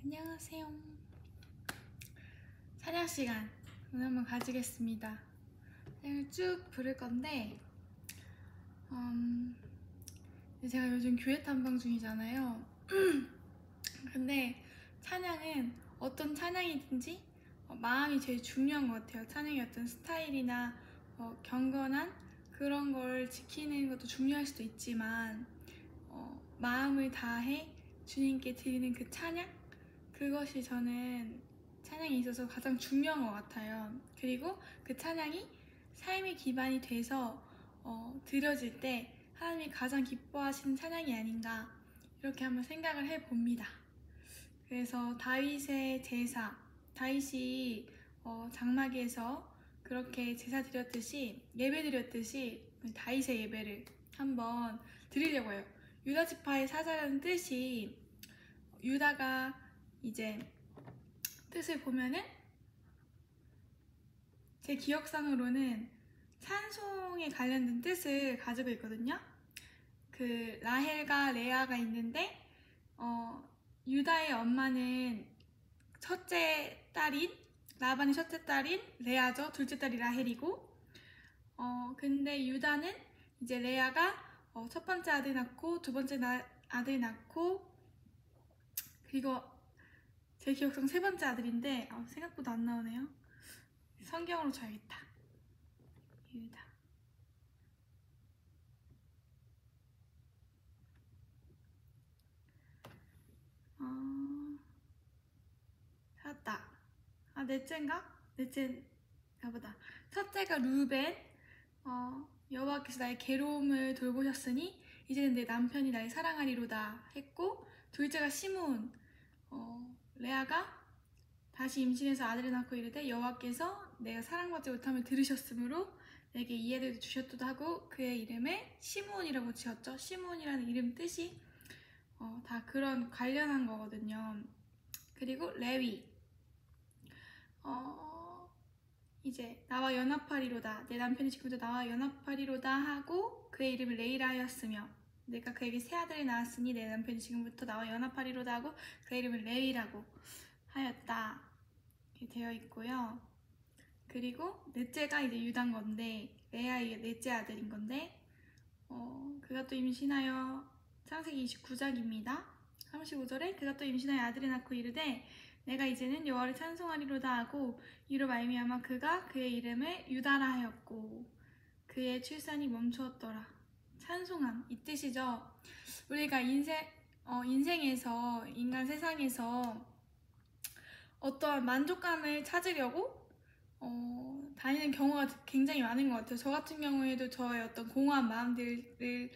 안녕하세요. 찬양 시간 오늘 한번 가지겠습니다. 찬양을 쭉 부를 건데, 제가 요즘 교회 탐방 중이잖아요. 근데 찬양은 어떤 찬양이든지 마음이 제일 중요한 것 같아요. 찬양의 어떤 스타일이나 경건한 그런 걸 지키는 것도 중요할 수도 있지만 마음을 다해 주님께 드리는 그 찬양? 그것이 저는 찬양에 있어서 가장 중요한 것 같아요. 그리고 그 찬양이 삶의 기반이 돼서 드려질 때 하나님이 가장 기뻐하시는 찬양이 아닌가 이렇게 한번 생각을 해봅니다. 그래서 다윗의 제사, 다윗이 장막에서 그렇게 제사 드렸듯이 예배 드렸듯이 다윗의 예배를 한번 드리려고 해요. 유다 지파의 사자라는 뜻이 유다가 이제 뜻을 보면은 제 기억상으로는 찬송에 관련된 뜻을 가지고 있거든요. 그 라헬과 레아가 있는데 유다의 엄마는 첫째 딸인 라반의 첫째 딸인 레아죠. 둘째 딸이 라헬이고 근데 유다는 이제 레아가 첫 번째 아들 낳고 두 번째 아들 낳고 그리고 제 기억상 세 번째 아들인데 생각보다 안 나오네요. 성경으로 쳐야겠다. 유다. 찾았다. 넷째인가? 넷째인가 보다. 첫째가 루벤. 여호와께서 나의 괴로움을 돌보셨으니 이제는 내 남편이 나를 사랑하리로다 했고, 둘째가 시므온. 레아가 다시 임신해서 아들을 낳고 이르되 여호와께서 내가 사랑받지 못함을 들으셨으므로 내게 이 아들도 주셨도다 하고 그의 이름을 시므온이라고 지었죠. 시므온이라는 이름 뜻이 다 그런 관련한 거거든요. 그리고 레위. 이제 나와 연합하리로다. 내 남편이 지금부터 나와 연합하리로다 하고 그의 이름을 레이라 하였으며 내가 그에게 새 아들을 낳았으니 내 남편이 지금부터 나와 연합하리로다 하고 그의 이름을 레위라고 하였다. 이렇게 되어 있고요. 그리고 넷째가 이제 유다인 건데 레아의 넷째 아들인 건데 그가 또 임신하여 창세기 29장입니다. 35절에 그가 또 임신하여 아들을 낳고 이르되 내가 이제는 여호와를 찬송하리로다 하고 이로 말미암아 그가 그의 이름을 유다라 하였고 그의 출산이 멈추었더라. 찬송함 이 뜻이죠. 우리가 인생에서 인간 세상에서 어떠한 만족감을 찾으려고 다니는 경우가 굉장히 많은 것 같아요. 저 같은 경우에도 저의 어떤 공허한 마음들을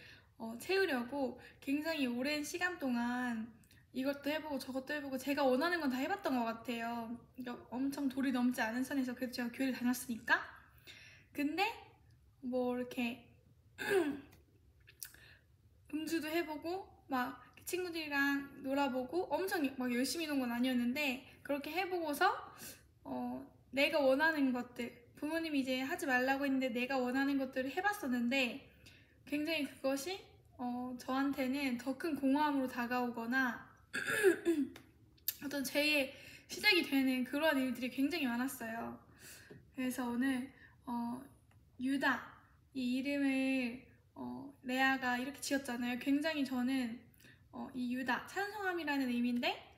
채우려고 굉장히 오랜 시간 동안 이것도 해보고 저것도 해보고 제가 원하는 건 다 해봤던 것 같아요. 그러니까 엄청 돌이 넘지 않은 선에서 그래도 제가 교회를 다녔으니까. 근데 뭐 이렇게 음주도 해보고 막 친구들이랑 놀아보고 엄청 막 열심히 논 건 아니었는데 그렇게 해보고서 내가 원하는 것들 부모님이 이제 하지 말라고 했는데 내가 원하는 것들을 해봤었는데 굉장히 그것이 저한테는 더 큰 공허함으로 다가오거나 어떤 죄의 시작이 되는 그런 일들이 굉장히 많았어요. 그래서 오늘 유다 이 이름을 레아가 이렇게 지었잖아요. 굉장히 저는 이 유다 찬송함이라는 의미인데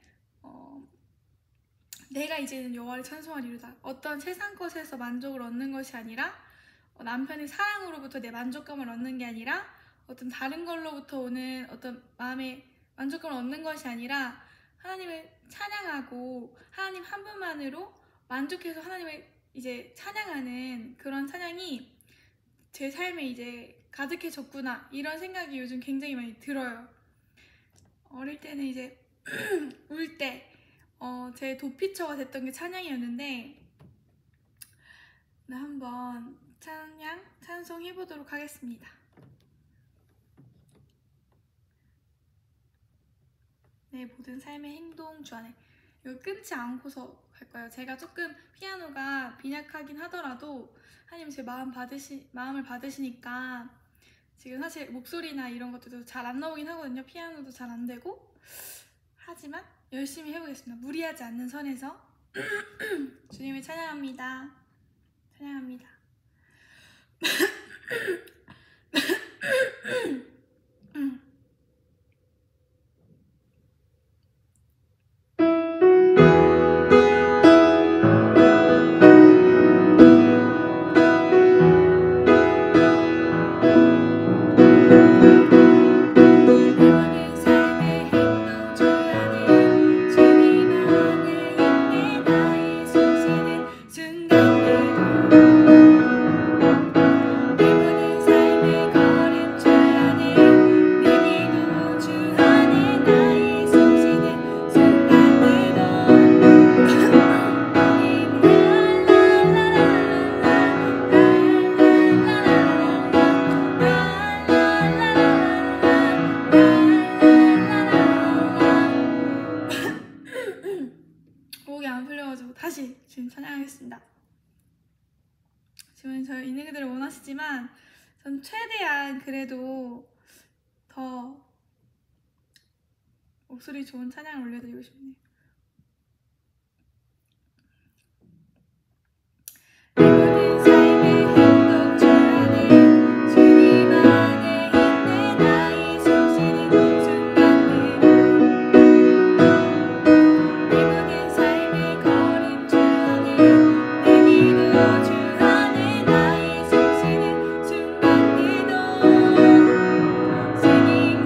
내가 이제는 여호와를 찬송하리로다. 어떤 세상 것에서 만족을 얻는 것이 아니라 남편의 사랑으로부터 내 만족감을 얻는 게 아니라 어떤 다른 걸로부터 오는 어떤 마음의 만족감을 얻는 것이 아니라 하나님을 찬양하고 하나님 한 분만으로 만족해서 하나님을 이제 찬양하는 그런 찬양이 제 삶에 이제 가득해졌구나 이런 생각이 요즘 굉장히 많이 들어요. 어릴 때는 이제 울 때 제 도피처가 됐던 게 찬양이었는데 한번 찬송 해보도록 하겠습니다. 내 모든 삶의 행동 주 안에 이거 끊지 않고서 갈 거예요. 제가 조금 피아노가 빈약하긴 하더라도 하나님 제 마음을 받으시니까 지금 사실 목소리나 이런 것들도 잘 안 나오긴 하거든요. 피아노도 잘 안 되고 하지만 열심히 해보겠습니다. 무리하지 않는 선에서 주님을 찬양합니다. 찬양합니다. 목이 안 풀려가지고 다시 지금 찬양하겠습니다. 지금 저희 있는 그대로 원하시지만 전 최대한 그래도 더 목소리 좋은 찬양을 올려드리고 싶네요. 내 모든 삶의 행동 주 안에 주님 안에 있네 나의 숨쉬는 순간들은 내 모든 삶의 걸음 주 안에 내 기도 주 안에 나의 숨쉬는 순간들도 Singing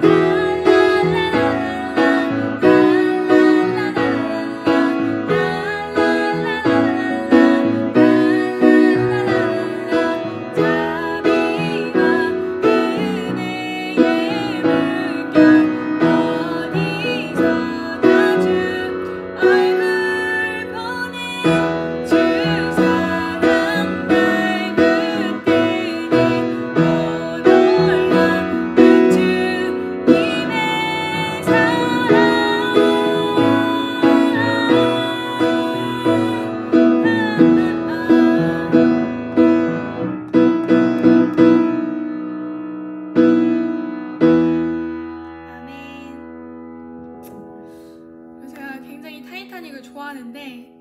제가 굉장히 타이타닉을 좋아하는데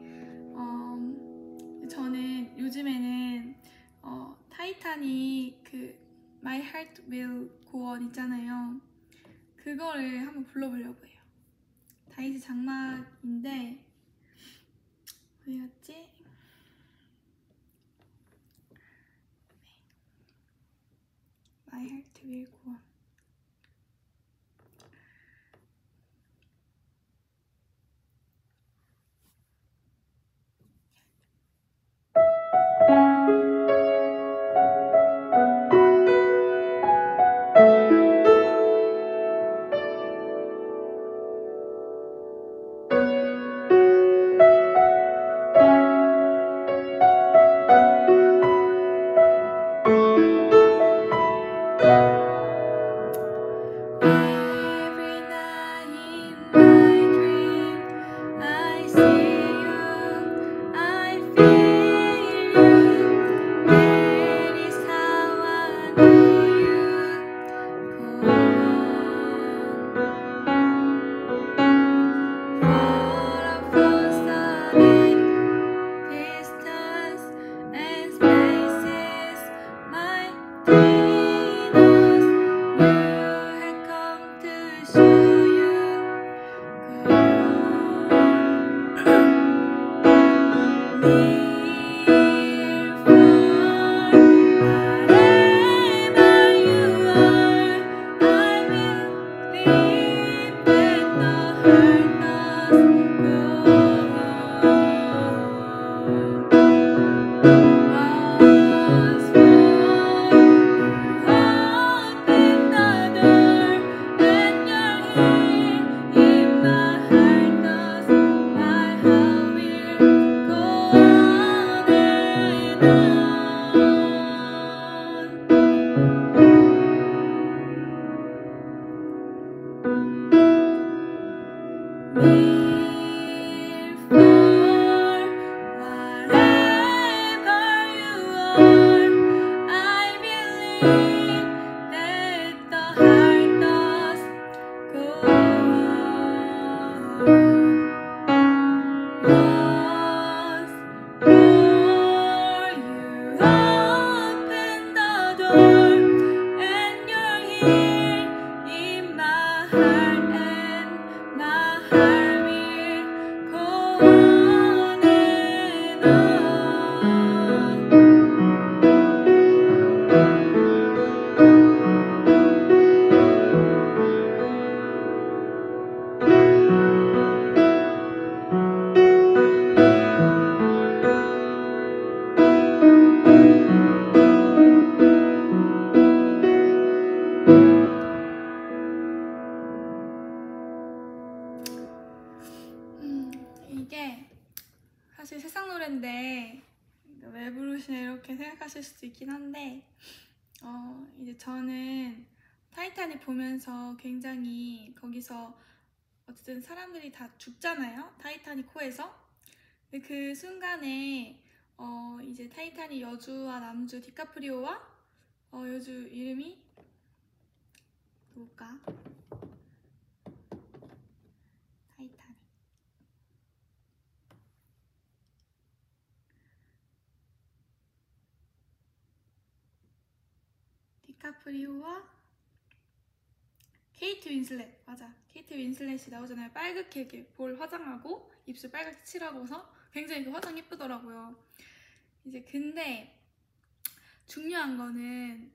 저는 요즘에는 타이타닉 그 My Heart Will Go On 있잖아요. 그거를 한번 불러보려고 해요. 다이지 장막인데 어디 갔지? My Heart Will Go On. 삶을 고원해 너 이게 사실 세상 노래인데 왜 부르시냐 이렇게 생각하실 수도 있긴 한데 이제 저는 타이타닉 보면서 굉장히 거기서 어쨌든 사람들이 다 죽잖아요. 타이타닉 호에서. 근데 그 순간에 이제 타이타닉 여주와 남주 디카프리오와 여주 이름이 누굴까? 타이타닉 디카프리오와 케이트 윈슬렛, 맞아. 케이트 윈슬렛이 나오잖아요. 빨갛게 이렇게 볼 화장하고 입술 빨갛게 칠하고서 굉장히 그 화장 예쁘더라고요. 이제 근데 중요한 거는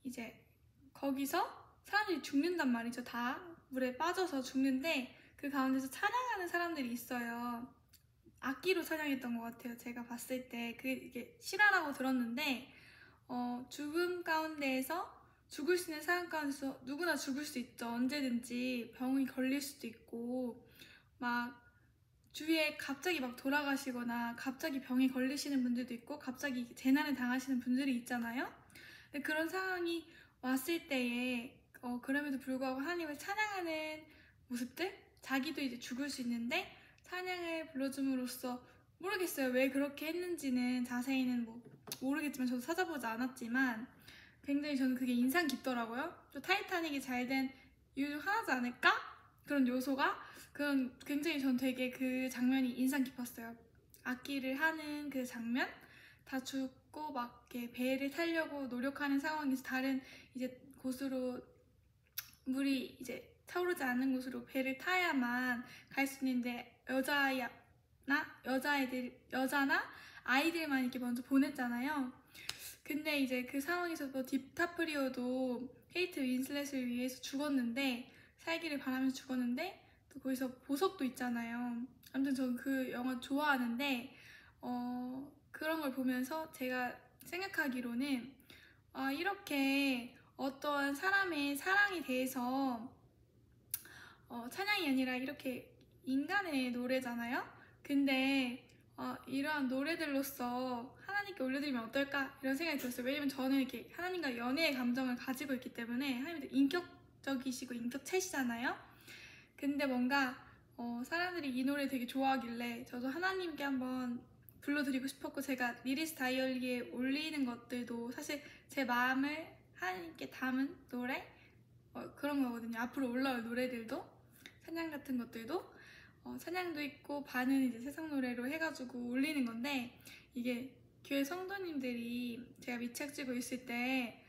이제 거기서 사람들이 죽는단 말이죠. 다 물에 빠져서 죽는데 그 가운데서 찬양하는 사람들이 있어요. 악기로 찬양했던 것 같아요. 제가 봤을 때 그게 실화라고 들었는데 죽음 가운데에서 죽을 수 있는 사람 가운데서 누구나 죽을 수 있죠. 언제든지 병이 걸릴 수도 있고 막 주위에 갑자기 막 돌아가시거나 갑자기 병에 걸리시는 분들도 있고 갑자기 재난을 당하시는 분들이 있잖아요. 근데 그런 상황이 왔을 때에 그럼에도 불구하고 하나님을 찬양하는 모습들, 자기도 이제 죽을 수 있는데 찬양을 불러줌으로써 모르겠어요. 왜 그렇게 했는지는 자세히는 뭐 모르겠지만 저도 찾아보지 않았지만 굉장히 저는 그게 인상 깊더라고요. 또 타이타닉이 잘 된 이유 중 하나지 않을까? 그런 요소가 그런 굉장히 전 되게 그 장면이 인상 깊었어요. 악기를 하는 그 장면 다 죽고 막 이렇게 배를 타려고 노력하는 상황에서 다른 이제 곳으로 물이 이제 차오르지 않는 곳으로 배를 타야만 갈 수 있는데 여자나 아이들만 이렇게 먼저 보냈잖아요. 근데 이제 그 상황에서도 디카프리오도 케이트 윈슬렛을 위해서 죽었는데 살기를 바라면서 죽었는데 또 거기서 보석도 있잖아요. 아무튼 저는 그 영화 좋아하는데 그런 걸 보면서 제가 생각하기로는 이렇게 어떠한 사람의 사랑에 대해서 찬양이 아니라 이렇게 인간의 노래잖아요. 근데 이러한 노래들로서 하나님께 올려드리면 어떨까 이런 생각이 들었어요. 왜냐면 저는 이렇게 하나님과 연애의 감정을 가지고 있기 때문에 하나님도 인격적이시고 인격체시잖아요. 근데 뭔가 사람들이 이 노래 되게 좋아하길래 저도 하나님께 한번 불러드리고 싶었고 제가 리리스 다이어리에 올리는 것들도 사실 제 마음을 하나님께 담은 노래 그런 거거든요. 앞으로 올라올 노래들도 찬양 같은 것들도 찬양도 있고 반은 이제 세상 노래로 해가지고 올리는 건데 이게 교회 성도님들이 제가 미착지고 있을 때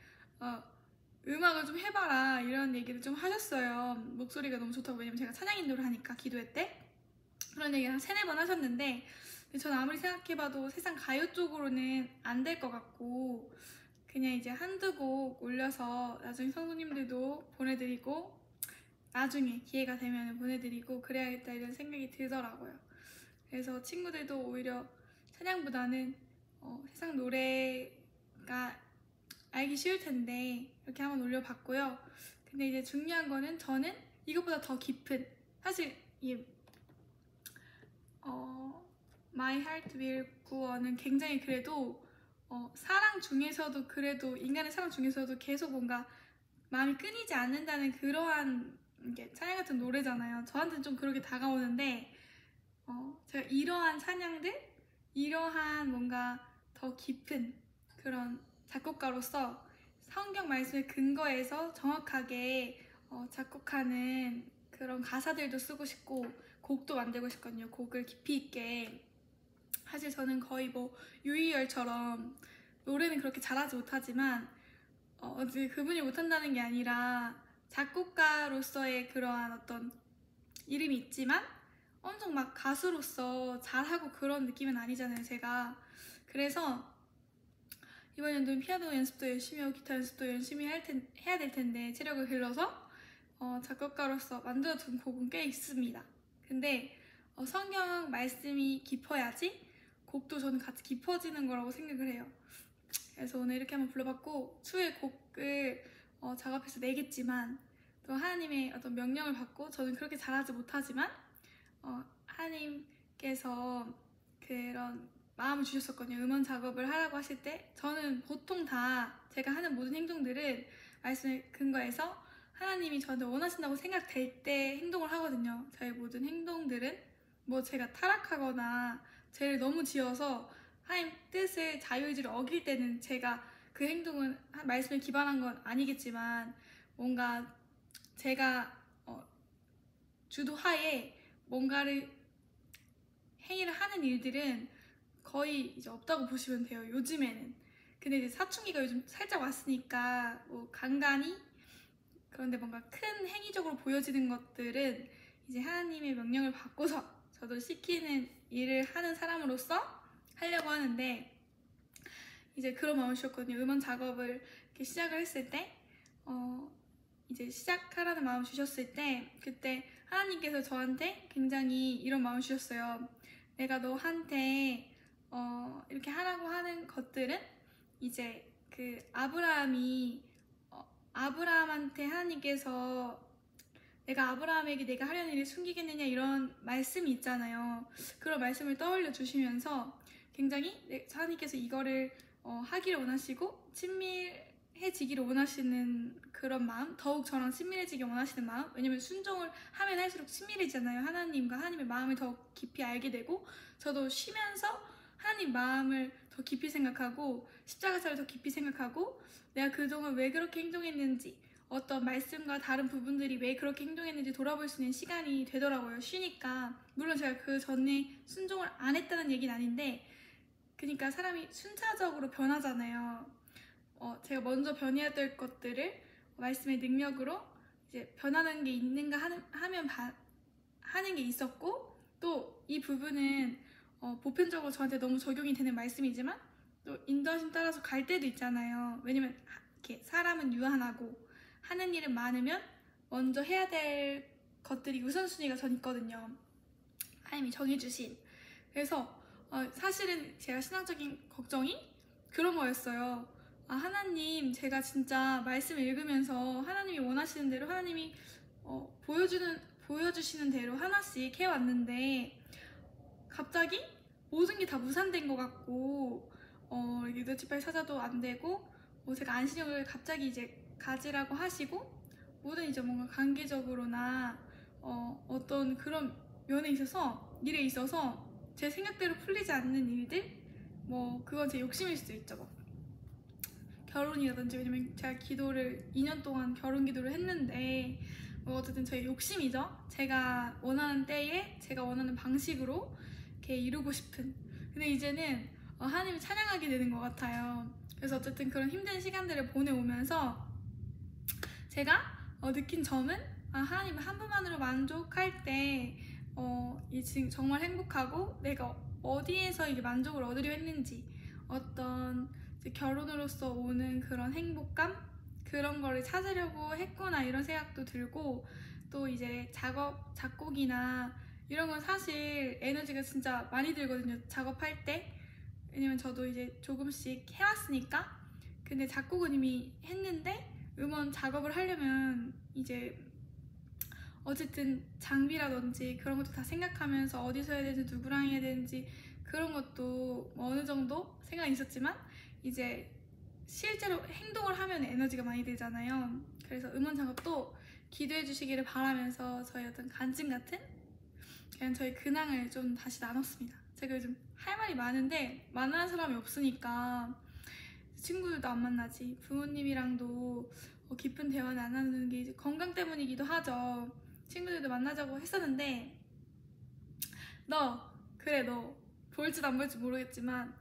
음악을 좀 해봐라 이런 얘기를 좀 하셨어요. 목소리가 너무 좋다고. 왜냐면 제가 찬양 인도를 하니까 기도회 때 그런 얘기를 한 3-4번 하셨는데 저는 아무리 생각해봐도 세상 가요 쪽으로는 안 될 것 같고 그냥 이제 한두 곡 올려서 나중에 성도님들도 보내드리고 나중에 기회가 되면 보내드리고 그래야겠다 이런 생각이 들더라고요. 그래서 친구들도 오히려 찬양보다는 세상 노래가 알기 쉬울 텐데 이렇게 한번 올려봤고요. 근데 이제 중요한 거는 저는 이것보다 더 깊은 사실 이 My Heart Will Go On은 굉장히 그래도 사랑 중에서도 그래도 인간의 사랑 중에서도 계속 뭔가 마음이 끊이지 않는다는 그러한 찬양 같은 노래잖아요. 저한테는 좀 그렇게 다가오는데 제가 이러한 찬양들, 이러한 뭔가 더 깊은 그런 작곡가로서 성경 말씀에 근거해서 정확하게 작곡하는 그런 가사들도 쓰고 싶고 곡도 만들고 싶거든요. 곡을 깊이 있게. 사실 저는 거의 뭐 유희열처럼 노래는 그렇게 잘하지 못하지만 그분이 못한다는 게 아니라 작곡가로서의 그러한 어떤 이름이 있지만 엄청 막 가수로서 잘하고 그런 느낌은 아니잖아요, 제가. 그래서 이번 연도는 피아노 연습도 열심히 하고 기타 연습도 열심히 해야 될 텐데 체력을 길러서 작곡가로서 만들어둔 곡은 꽤 있습니다. 근데 성경 말씀이 깊어야지 곡도 저는 같이 깊어지는 거라고 생각을 해요. 그래서 오늘 이렇게 한번 불러봤고, 추후에 곡을 작업해서 내겠지만 또 하나님의 어떤 명령을 받고, 저는 그렇게 잘하지 못하지만 하나님께서 그런 마음을 주셨었거든요. 음원 작업을 하라고 하실 때 저는 보통 다 제가 하는 모든 행동들은 말씀을 근거해서 하나님이 저한테 원하신다고 생각될 때 행동을 하거든요. 저의 모든 행동들은 뭐 제가 타락하거나 죄를 너무 지어서 하나님 뜻을, 자유의지를 어길 때는 제가 그 행동은 말씀에 기반한 건 아니겠지만, 뭔가 제가 주도하에 뭔가를 행위를 하는 일들은 거의 이제 없다고 보시면 돼요, 요즘에는. 근데 이제 사춘기가 요즘 살짝 왔으니까 뭐 간간히, 그런데 뭔가 큰 행위적으로 보여지는 것들은 이제 하나님의 명령을 받고서 저도 시키는 일을 하는 사람으로서 하려고 하는데, 이제 그런 마음을 주셨거든요. 음원 작업을 이렇게 시작을 했을 때 이제 시작하라는 마음을 주셨을 때, 그때 하나님께서 저한테 굉장히 이런 마음을 주셨어요. 내가 너한테 이렇게 하라고 하는 것들은 이제 그 아브라함한테 하나님께서 내가 아브라함에게 내가 하려는 일을 숨기겠느냐, 이런 말씀이 있잖아요. 그런 말씀을 떠올려 주시면서 굉장히 하나님께서 이거를 하기를 원하시고 친밀해지기를 원하시는 그런 마음, 더욱 저랑 친밀해지기 원하시는 마음. 왜냐면 순종을 하면 할수록 친밀해지잖아요. 하나님과 하나님의 마음을 더 깊이 알게 되고, 저도 쉬면서 하나님 마음을 더 깊이 생각하고 십자가사를 더 깊이 생각하고, 내가 그동안 왜 그렇게 행동했는지, 어떤 말씀과 다른 부분들이 왜 그렇게 행동했는지 돌아볼 수 있는 시간이 되더라고요, 쉬니까. 물론 제가 그 전에 순종을 안 했다는 얘기는 아닌데, 그러니까 사람이 순차적으로 변하잖아요. 제가 먼저 변해야 될 것들을 말씀의 능력으로 이제 변하는 게 있는가 하는 게 있었고, 또 이 부분은 보편적으로 저한테 너무 적용이 되는 말씀이지만 또 인도하심 따라서 갈 때도 있잖아요. 왜냐면 이렇게 사람은 유한하고 하는 일은 많으면 먼저 해야 될 것들이 우선순위가 전 있거든요, 하나님이 정해주신. 그래서 사실은 제가 신앙적인 걱정이 그런 거였어요. 하나님, 제가 진짜 말씀을 읽으면서 하나님이 원하시는 대로, 하나님이 보여주시는 대로 하나씩 해왔는데 갑자기 모든 게 다 무산된 것 같고, 유대지파에 찾아도 안 되고, 제가 안식년을 갑자기 이제 가지라고 하시고, 모든 이제 뭔가 관계적으로나 어떤 그런 면에 있어서, 일에 있어서 제 생각대로 풀리지 않는 일들, 뭐 그건 제 욕심일 수도 있죠. 뭐 결혼이라든지, 왜냐면 제가 기도를 2년 동안 결혼 기도를 했는데, 뭐 어쨌든 저의 욕심이죠. 제가 원하는 때에 제가 원하는 방식으로 이렇게 이루고 싶은. 근데 이제는 하나님을 찬양하게 되는 것 같아요. 그래서 어쨌든 그런 힘든 시간들을 보내오면서 제가 느낀 점은, 하나님 한 분만으로 만족할 때 지금 정말 행복하고, 내가 어디에서 이게 만족을 얻으려 했는지, 어떤 결혼으로서 오는 그런 행복감, 그런 거를 찾으려고 했구나, 이런 생각도 들고, 또 이제 작곡이나 이런 건 사실 에너지가 진짜 많이 들거든요, 작업할 때. 왜냐면 저도 이제 조금씩 해왔으니까. 근데 작곡은 이미 했는데 음원 작업을 하려면 이제 어쨌든 장비라든지 그런 것도 다 생각하면서 어디서 해야 되는지, 누구랑 해야 되는지, 그런 것도 어느 정도 생각이 있었지만 이제 실제로 행동을 하면 에너지가 많이 들잖아요. 그래서 음원 작업도 기도해 주시기를 바라면서 저희 어떤 간증 같은 그냥 저희 근황을 좀 다시 나눴습니다. 제가 요즘 할 말이 많은데 만나는 사람이 없으니까, 친구들도 안 만나지, 부모님이랑도 깊은 대화는 안 하는 게 이제 건강 때문이기도 하죠. 친구들도 만나자고 했었는데, 너 볼지 안 볼지 모르겠지만,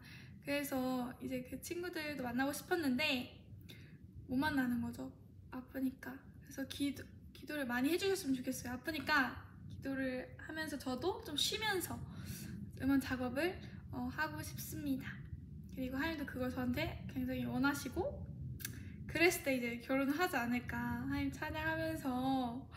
그래서 이제 그 친구들도 만나고 싶었는데 못 만나는 거죠, 아프니까. 그래서 기도를 많이 해주셨으면 좋겠어요. 아프니까 기도를 하면서 저도 좀 쉬면서 음원 작업을 하고 싶습니다. 그리고 하나님도 그걸 저한테 굉장히 원하시고 그랬을 때 이제 결혼을 하지 않을까. 하나님 찬양하면서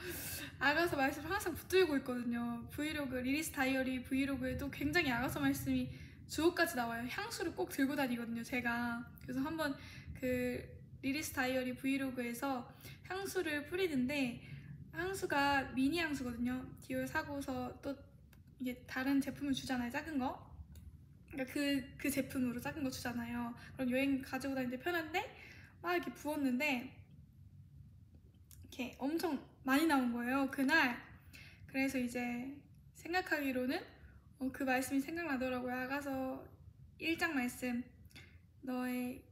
아가서 말씀을 항상 붙들고 있거든요. 브이로그, 리리스 다이어리 브이로그에도 굉장히 아가서 말씀이 주옥까지 나와요. 향수를 꼭 들고 다니거든요, 제가. 그래서 한번 그 리리스 다이어리 브이로그에서 향수를 뿌리는데 향수가 미니 향수거든요. 디올 사고서 또 이게 다른 제품을 주잖아요, 작은 거. 그러니까 그 제품으로 작은 거 주잖아요. 그럼 여행 가지고 다니는데 편한데 막 이렇게 부었는데 이렇게 엄청 많이 나온 거예요, 그날. 그래서 이제 생각하기로는 그 말씀이 생각나더라고요. 아가서 1장 말씀, 너의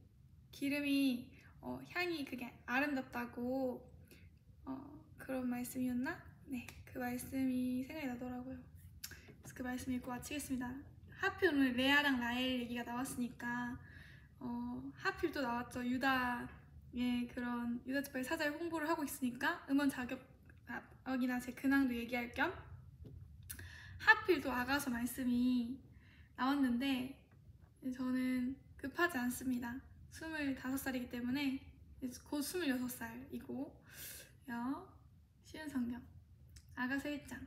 기름이 향이 그게 아름답다고 그런 말씀이었나? 네, 그 말씀이 생각이 나더라고요. 그래서 그 말씀 읽고 마치겠습니다. 하필 오늘 레아랑 라헬 얘기가 나왔으니까 하필 또 나왔죠. 유다의 그런 유다지파의 사자의 홍보를 하고 있으니까 음원 자격이나 제 근황도 얘기할 겸 하필 또 아가서 말씀이 나왔는데 저는 급하지 않습니다. 25살이기 때문에 곧 26살이고 쉬운 성경 아가서 1장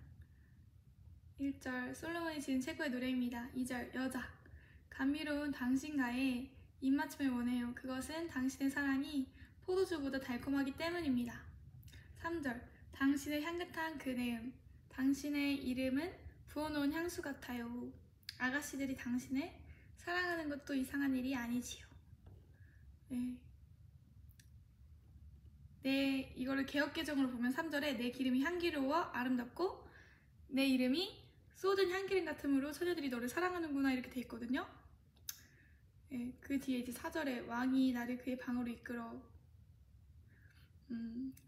1절 솔로몬이 지은 최고의 노래입니다. 2절 여자 감미로운 당신과의 입맞춤을 원해요. 그것은 당신의 사랑이 포도주보다 달콤하기 때문입니다. 3절 당신의 향긋한 그 내음 당신의 이름은 부어놓은 향수 같아요. 아가씨들이 당신을 사랑하는 것도 이상한 일이 아니지요. 네, 이거를 개역개정으로 보면 3절에 내 기름이 향기로워 아름답고 내 이름이 쏟은 향기름 같으므로 처녀들이 너를 사랑하는구나 이렇게 돼 있거든요. 네, 그 뒤에 이제 4절에 왕이 나를 그의 방으로 이끌어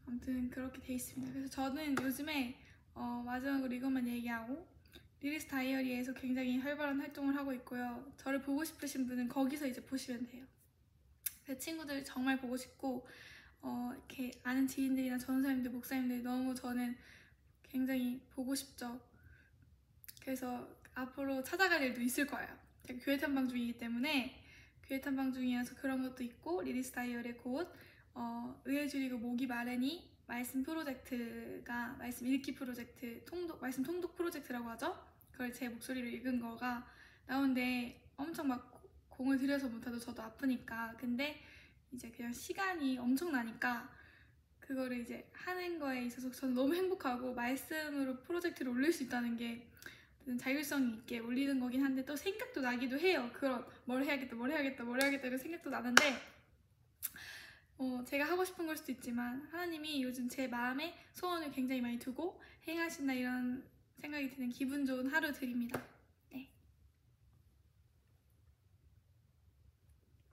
아무튼 그렇게 돼 있습니다. 그래서 저는 요즘에 마지막으로 이것만 얘기하고 리리스 다이어리에서 굉장히 활발한 활동을 하고 있고요. 저를 보고 싶으신 분은 거기서 이제 보시면 돼요. 제 친구들 정말 보고 싶고 이렇게 아는 지인들이나 전사님들, 목사님들이 너무 저는 굉장히 보고 싶죠. 그래서 앞으로 찾아갈 일도 있을 거예요. 제가 교회 탐방 중이기 때문에 교회 탐방 중이어서 그런 것도 있고 리리스 다이어리 곧 의회 줄이고 목이 마르니 말씀 프로젝트가 말씀 읽기 프로젝트 말씀 통독 프로젝트라고 하죠. 그걸 제 목소리로 읽은 거가 나오는데 엄청 막 공을 들여서 못해도 저도 아프니까 근데 이제 그냥 시간이 엄청나니까 그거를 이제 하는 거에 있어서 저는 너무 행복하고 말씀으로 프로젝트를 올릴 수 있다는 게 자율성이 있게 올리는 거긴 한데 또 생각도 나기도 해요. 그런 뭘 해야겠다 이런 생각도 나는데 제가 하고 싶은 걸 수도 있지만 하나님이 요즘 제 마음에 소원을 굉장히 많이 두고 행하신다 이런 생각이 드는 기분 좋은 하루 드립니다.